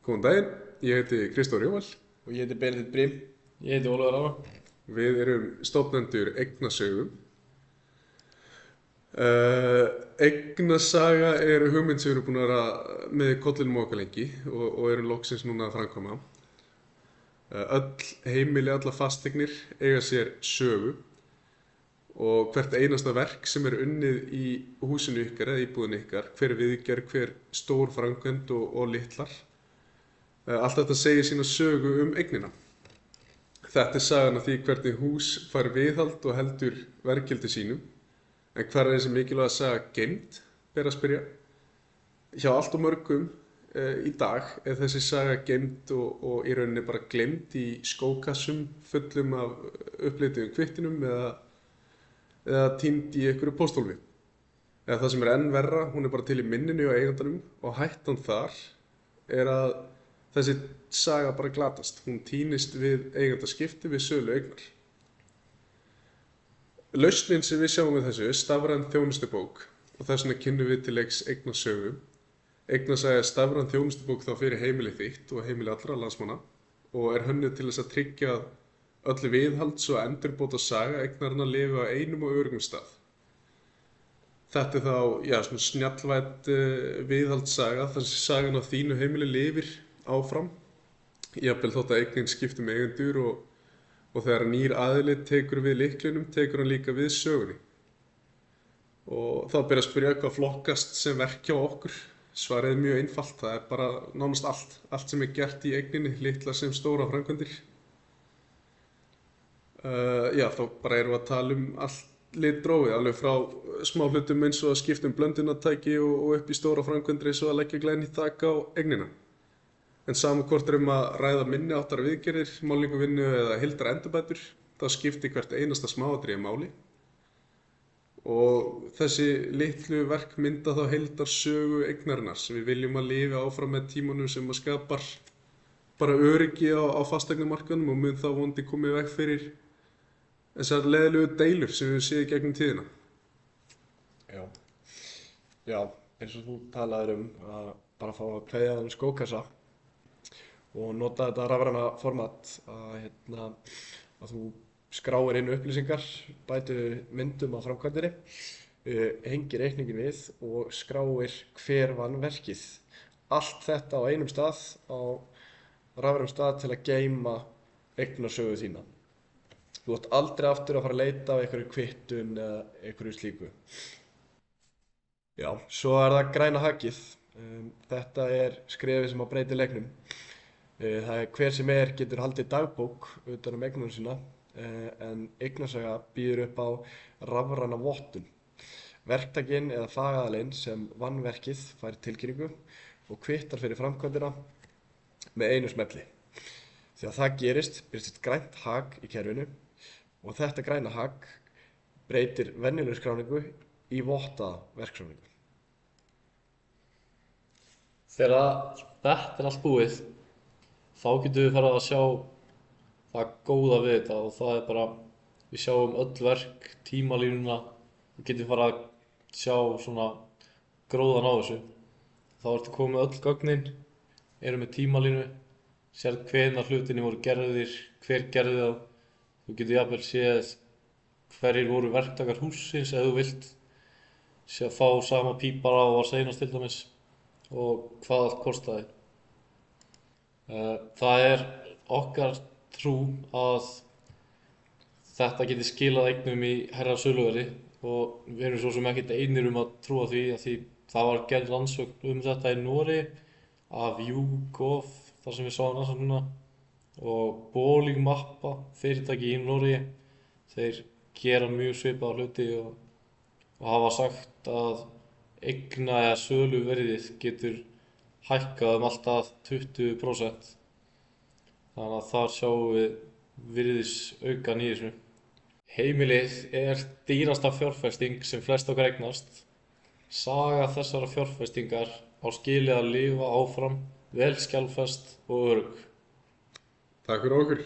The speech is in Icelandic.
Góðan daginn, ég heiti Kristófer Jóval. Og ég heiti Benedikt Brím. Ég heiti Ólafur Ára. Við erum stofnendur Eignasögu. Eignasaga er hugmynd sem við erum búin að vera með í kollinum á okkar lengi og erum loksins núna að framkvæma. Öll heimili, allar fasteignir eiga sér sögu og hvert einasta verk sem er unnið í húsinu ykkar eða íbúðinu ykkar, hver viðgerð, hver stór framkvæmd og litlar. Allt þetta segir sína sögu eignina. Þetta er sagan af því hvernig hús fær viðhald og heldur verðgildi sínum. En hvar er þessi mikilvæga saga geymd, ber að spyrja. Hjá allt og mörgum í dag er þessi saga geymd og í rauninni bara gleymd í skókassum fullum af upplituðum kvittinum eða týnd í einhverju pósthólfi. Eða það sem er enn verra, hún er bara til í minninu á eigandanum og hættan þar er að þessi saga bara glatast. Hún týnist við eigendaskipti við sölu eignar. Lausnin sem við sjáum við þessu er stafræn þjónustubók og þess vegna kynnum við til leiks eignasögu. Eignasaga er stafræn þjónustubók þá fyrir heimilið þitt og heimili allra landsmanna og er hönnuð til þess að tryggja að öll viðhalds- og endurbóta saga eignarinnar lifi á einum og öruggum stað. Þetta er þá svona snjallvædd viðhaldssaga þar sem sagan á þínu heimili lifir áfram. Jafnvel þótt að eignin skipti um eigendur og þegar nýr aðili tekur við lyklinum, tekur hann líka við sögunni. Og þá ber að spyrja hvað flokkast sem verk hjá okkur. Svarið er mjög einfalt, það er bara nánast allt sem er gert í eigninni, litlar sem stóra framkvæmdir. Þá bara erum við að tala allt litrófið, alveg frá smá hlutum eins og að skipta blöndunartæki og upp í stóra framkvæmdir eins og að leggja glæni þak á eignina. En saman hvort að ræða minni áttar viðgerðir, málningarvinnu eða heildar endurbætur, þá skiptir hvert einasta smáatriði máli. Og þessi litlu verk mynda þá heildar sögu eignarinnar sem við viljum að lifa áfram með tímanum sem að skapar bara öryggi á fasteignamarkaðnum og mun þá vonandi komið í veg fyrir þessar leiðilegu deilur sem við séð í gegnum tíðina. Já, eins og þú talaðir að bara fá að kveðja skókassa og nota þetta rafræna format að þú skráir inn upplýsingar, bætir myndum á framkvæmdinni, hengir reikningin við og skráir hver vann verkið. Allt þetta á einum stað, á rafrænum stað til að geyma eignasögu þína. Þú átt aldrei aftur að fara að leita á einhverju kvittun eða einhverju slíku. Já, svo er það græna hakið. Þetta er skrefið sem breytir leiknum. Það er hver sem getur haldið dagbók utan eignunum sína, en eignasaga býður upp á rafræna vottun. Verktakinn eða fagaðilinn sem vann verkið fær tilkynningu og kvittar fyrir framkvæmdina með einu smelli. Þegar það gerist birtist grænt hak í kerfinu og þetta græna hak breytir venjulegri skráningu í vottaða verkskráningu. Þegar þetta er allt búið, þá getum við farið að sjá það góða við þetta og það er bara, við sjáum öll verk, tímalínuna, við getum farið að sjá svona gróðan á þessu. Þá ertu komið öll gögnin, eru með tímalínu, sérð hvenær hlutinni voru gerðir, hver gerði þá. Þú getur jafnvel séð hverjir voru verktakar hússins ef þú vilt, fá sama pípara og var seinast til dæmis og hvað allt kostaði. Það er okkar trú að þetta geti skilað eignum í hærra söluverði og við erum svo sem ekkert einir að trúa því að það var gerð rannsókn þetta í Noregi af YouGov, þar sem við sáum rannsóknina, og Boling Mappa, fyrirtæki í Noregi, þeir gera mjög svipaða hluti og hafa sagt að eigna eða söluverðið getur hækkað allt að 20%. Þannig að þar sjáum við virðisaukann í þessu. Heimilið er dýrasta fjárfesting sem flest okkar eignast. Saga þessara fjárfestingar á skilið að lifa áfram, vel skjalfest og örugg. Takk fyrir okkur.